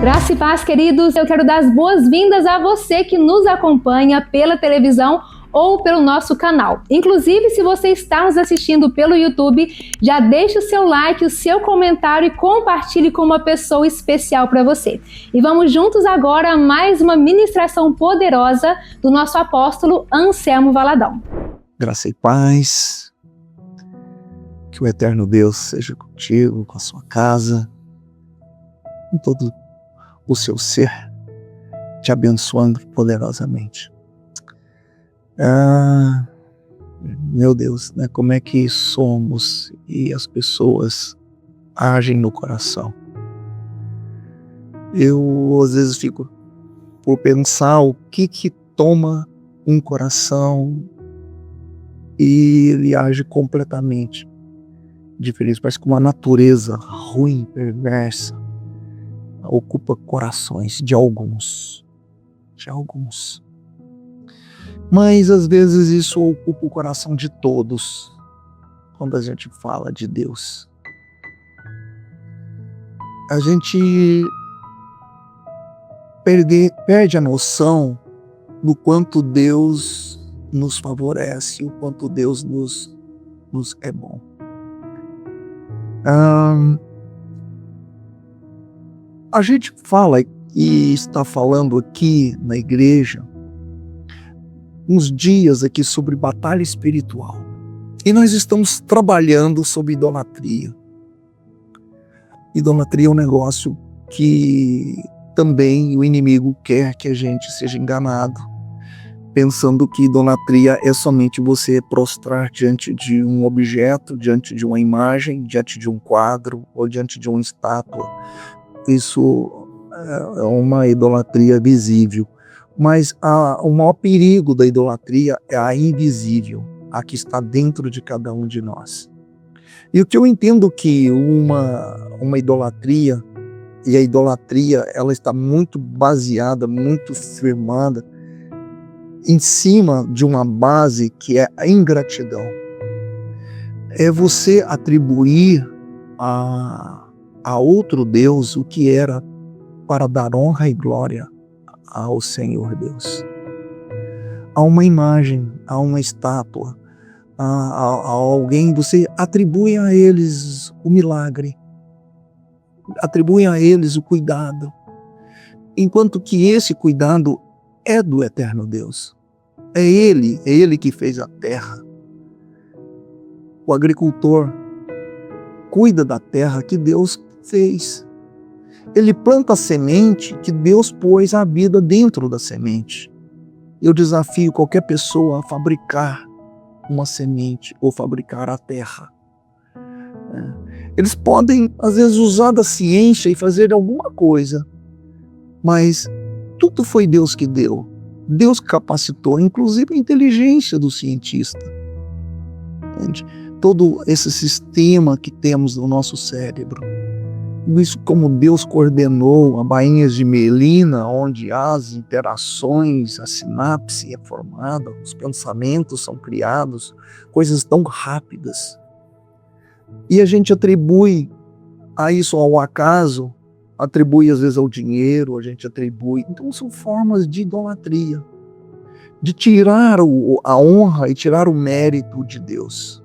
Graça e paz, queridos. Eu quero dar as boas-vindas a você que nos acompanha pela televisão ou pelo nosso canal. Inclusive, se você está nos assistindo pelo YouTube, já deixe o seu like, o seu comentário e compartilhe com uma pessoa especial para você. E vamos juntos agora a mais uma ministração poderosa do nosso apóstolo Anselmo Valadão. Graça e paz. Que o eterno Deus seja contigo, com a sua casa, com todo o seu ser, te abençoando poderosamente. Meu Deus, né? Como é que somos e as pessoas agem no coração. Eu às vezes fico por pensar o que toma um coração e ele age completamente diferente. Parece que uma natureza ruim, perversa, ocupa corações de alguns. Mas às vezes isso ocupa o coração de todos, quando a gente fala de Deus. A gente perde a noção do quanto Deus nos favorece, o quanto Deus nos é bom. A gente fala e está falando aqui na igreja uns dias aqui sobre batalha espiritual. E nós estamos trabalhando sobre idolatria. Idolatria é um negócio que também o inimigo quer que a gente seja enganado, pensando que idolatria é somente você prostrar diante de um objeto, diante de uma imagem, diante de um quadro ou diante de uma estátua. Isso é uma idolatria visível. Mas o maior perigo da idolatria é a invisível, a que está dentro de cada um de nós. E o que eu entendo que uma idolatria, e a idolatria ela está muito baseada, muito firmada, em cima de uma base que é a ingratidão. É você atribuir a outro Deus o que era para dar honra e glória ao Senhor Deus. A uma imagem, a uma estátua, a alguém, você atribui a eles o milagre, atribui a eles o cuidado, enquanto que esse cuidado é do eterno Deus. É Ele que fez a terra. O agricultor cuida da terra que Deus fez. Ele planta a semente que Deus pôs a vida dentro da semente. Eu desafio qualquer pessoa a fabricar uma semente ou fabricar a terra. Eles podem, às vezes, usar da ciência e fazer alguma coisa, mas tudo foi Deus que deu. Deus capacitou, inclusive a inteligência do cientista. Entende? Todo esse sistema que temos no nosso cérebro. Isso como Deus coordenou a bainhas de mielina, onde as interações, a sinapse é formada, os pensamentos são criados, coisas tão rápidas. E a gente atribui a isso ao acaso, atribui às vezes ao dinheiro, a gente atribui. Então são formas de idolatria, de tirar a honra e tirar o mérito de Deus.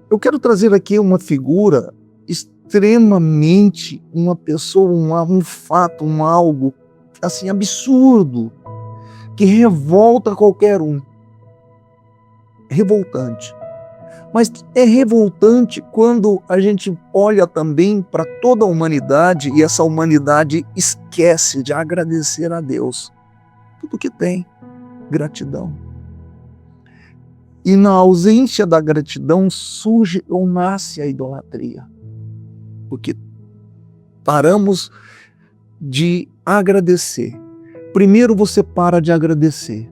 Eu quero trazer aqui uma figura extremamente, uma pessoa, um fato, algo assim absurdo, que revolta qualquer um. Revoltante. Mas é revoltante quando a gente olha também para toda a humanidade e essa humanidade esquece de agradecer a Deus. Tudo que tem, gratidão. E na ausência da gratidão surge ou nasce a idolatria. Porque paramos de agradecer. Primeiro você para de agradecer.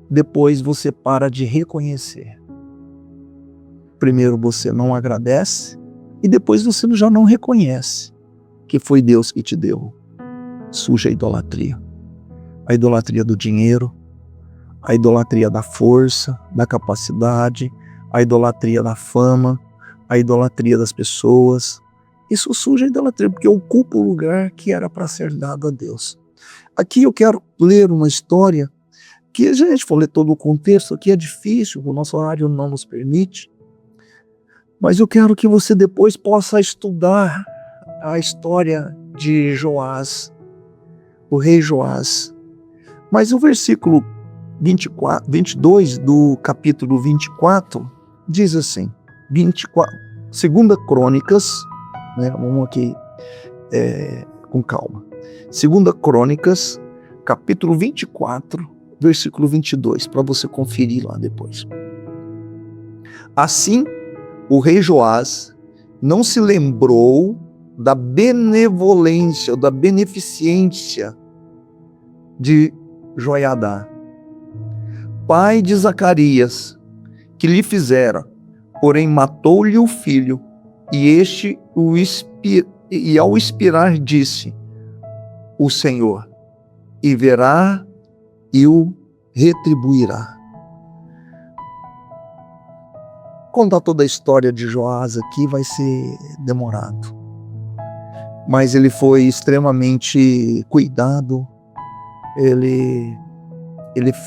Depois você para de reconhecer. Primeiro você não agradece e depois você já não reconhece que foi Deus que te deu. Surge a idolatria. A idolatria do dinheiro, a idolatria da força, da capacidade, a idolatria da fama, a idolatria das pessoas. Isso surge a idolatria, porque ocupa o lugar que era para ser dado a Deus. Aqui eu quero ler uma história que a gente for ler todo o contexto, aqui é difícil, o nosso horário não nos permite, mas eu quero que você depois possa estudar a história de Joás, o rei Joás. Mas o versículo 22 do capítulo 24 diz assim, 2 Crônicas, né, vamos aqui com calma. 2 Crônicas, capítulo 24, versículo 22, para você conferir lá depois. Assim, o rei Joás não se lembrou da benevolência, da beneficência de Joiadá, pai de Zacarias, que lhe fizera, porém matou-lhe o filho, e ao expirar disse, o Senhor, e verá e o retribuirá. Contar toda a história de Joás aqui vai ser demorado, mas ele foi extremamente cuidado, ele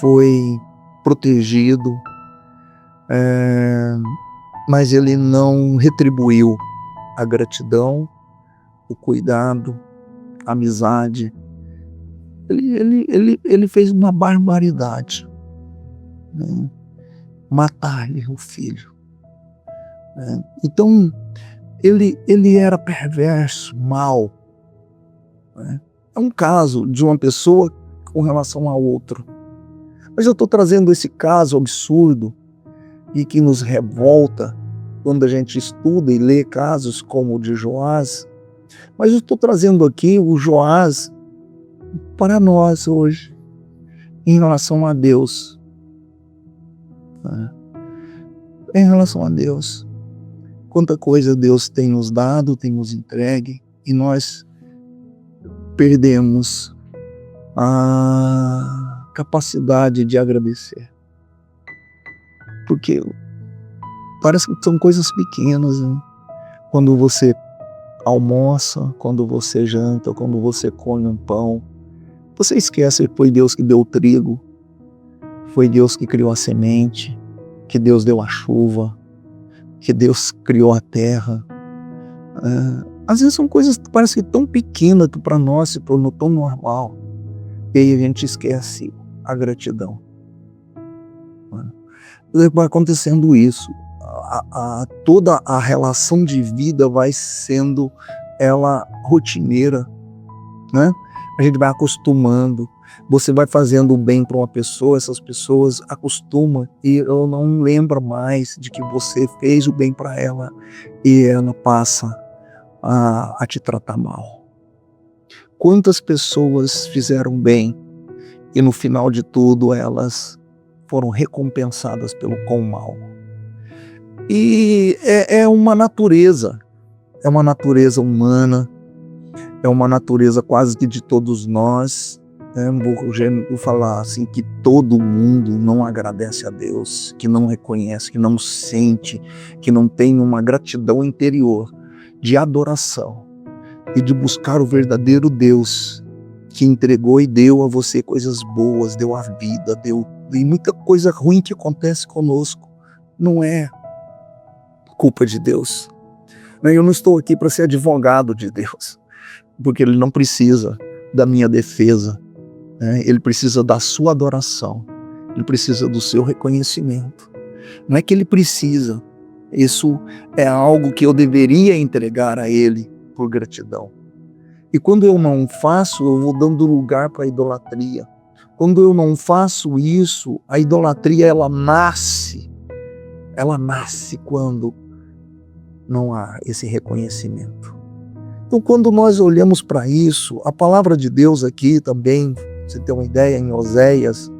foi protegido, mas ele não retribuiu a gratidão, o cuidado, a amizade. Ele fez uma barbaridade, né? Matar-lhe o filho. Né? Então, ele era perverso, mau. Né? É um caso de uma pessoa com relação a outro. Mas eu estou trazendo esse caso absurdo e que nos revolta quando a gente estuda e lê casos como o de Joás. Mas eu estou trazendo aqui o Joás para nós hoje, em relação a Deus. Em relação a Deus. Quanta coisa Deus tem nos dado, tem nos entregue, e nós perdemos a capacidade de agradecer. Porque parece que são coisas pequenas, né? Quando você almoça, quando você janta, quando você come um pão, você esquece que foi Deus que deu o trigo, foi Deus que criou a semente, que Deus deu a chuva, que Deus criou a terra. Às vezes são coisas que parecem tão pequenas que para nós se tornou tão normal, e aí a gente esquece a gratidão. Vai acontecendo isso, toda a relação de vida vai sendo ela rotineira, né? A gente vai acostumando, você vai fazendo o bem para uma pessoa, essas pessoas acostumam e ela não lembra mais de que você fez o bem para ela e ela passa a te tratar mal. Quantas pessoas fizeram bem e no final de tudo elas foram recompensadas pelo quão mal. E é uma natureza humana, é uma natureza quase que de todos nós. Vou falar assim, que todo mundo não agradece a Deus, que não reconhece, que não sente, que não tem uma gratidão interior de adoração e de buscar o verdadeiro Deus que entregou e deu a você coisas boas, deu a vida, e muita coisa ruim que acontece conosco não é culpa de Deus. Eu não estou aqui para ser advogado de Deus, porque Ele não precisa da minha defesa, né? Ele precisa da sua adoração, Ele precisa do seu reconhecimento. Não é que Ele precisa, isso é algo que eu deveria entregar a Ele por gratidão. E quando eu não faço, eu vou dando lugar para a idolatria. Quando eu não faço isso, a idolatria ela nasce quando não há esse reconhecimento. Então, quando nós olhamos para isso, a palavra de Deus aqui também, você tem uma ideia, em Oséias,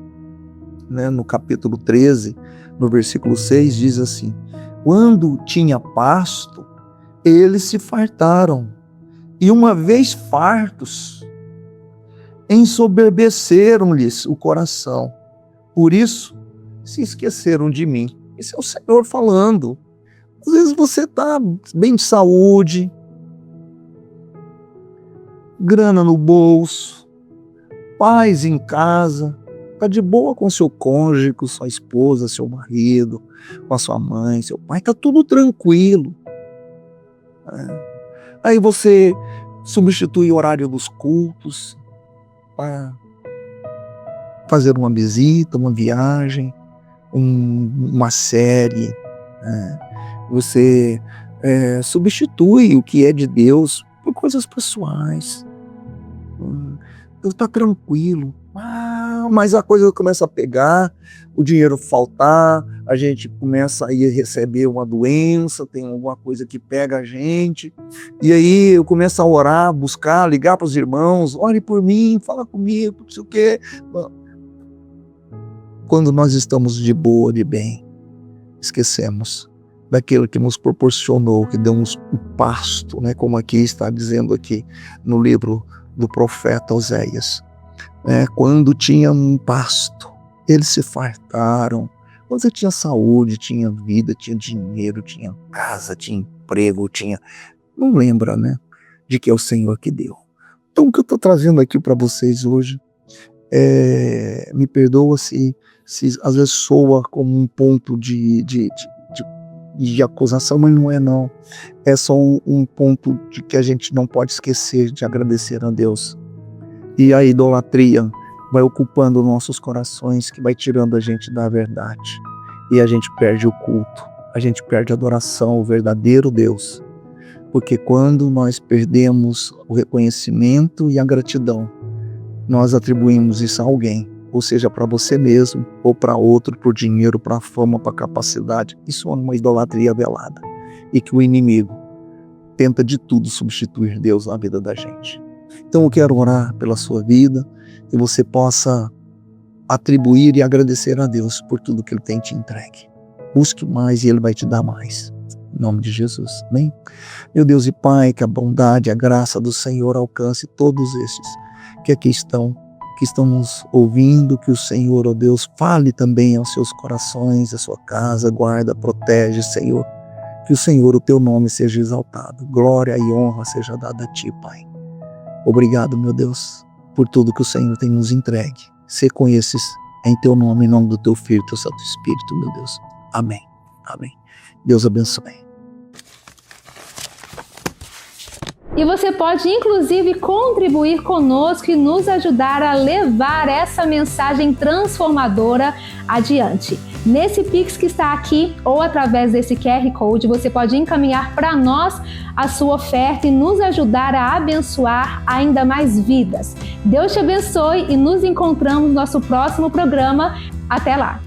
né, no capítulo 13, no versículo 6, diz assim: quando tinha pasto, eles se fartaram, e uma vez fartos, ensoberbeceram-lhes o coração. Por isso, se esqueceram de mim. Esse é o Senhor falando. Às vezes você está bem de saúde, grana no bolso, paz em casa, tá de boa com seu cônjuge, com sua esposa, seu marido, com a sua mãe, seu pai, tá tudo tranquilo. Aí você substitui o horário dos cultos para fazer uma visita, uma viagem, uma série. Você substitui o que é de Deus por coisas pessoais. Tá tranquilo. Mas a coisa começa a pegar, o dinheiro faltar, a gente começa a ir receber uma doença, tem alguma coisa que pega a gente, e aí eu começo a orar, buscar, ligar para os irmãos, ore por mim, fala comigo, não sei o quê. Quando nós estamos de boa, de bem, esquecemos daquele que nos proporcionou, que deu-nos o pasto, né? Como aqui está dizendo aqui no livro do profeta Oséias. Quando tinha um pasto, eles se fartaram. Quando você tinha saúde, tinha vida, tinha dinheiro, tinha casa, tinha emprego, não lembra, né? De que é o Senhor que deu. Então, o que eu estou trazendo aqui para vocês hoje, me perdoa se às vezes soa como um ponto de acusação, mas não é não. É só um ponto de que a gente não pode esquecer de agradecer a Deus. E a idolatria vai ocupando nossos corações, que vai tirando a gente da verdade. E a gente perde o culto, a gente perde a adoração ao verdadeiro Deus. Porque quando nós perdemos o reconhecimento e a gratidão, nós atribuímos isso a alguém, ou seja, para você mesmo, ou para outro, por dinheiro, para fama, para capacidade. Isso é uma idolatria velada. E que o inimigo tenta de tudo substituir Deus na vida da gente. Então eu quero orar pela sua vida, que você possa atribuir e agradecer a Deus por tudo que Ele tem te entregue. Busque mais e Ele vai te dar mais. Em nome de Jesus, amém? Meu Deus e Pai, que a bondade, a graça do Senhor alcance todos estes que aqui estão, que estão nos ouvindo, que o Senhor, ó Deus, fale também aos seus corações, à sua casa, guarda, protege, Senhor. Que o Senhor, o teu nome seja exaltado. Glória e honra seja dada a ti, Pai. Obrigado, meu Deus, por tudo que o Senhor tem nos entregue. Se conheces em teu nome, em nome do teu Filho, teu Santo Espírito, meu Deus. Amém. Amém. Deus abençoe. E você pode, inclusive, contribuir conosco e nos ajudar a levar essa mensagem transformadora adiante. Nesse Pix que está aqui, ou através desse QR Code, você pode encaminhar para nós a sua oferta e nos ajudar a abençoar ainda mais vidas. Deus te abençoe e nos encontramos no nosso próximo programa. Até lá!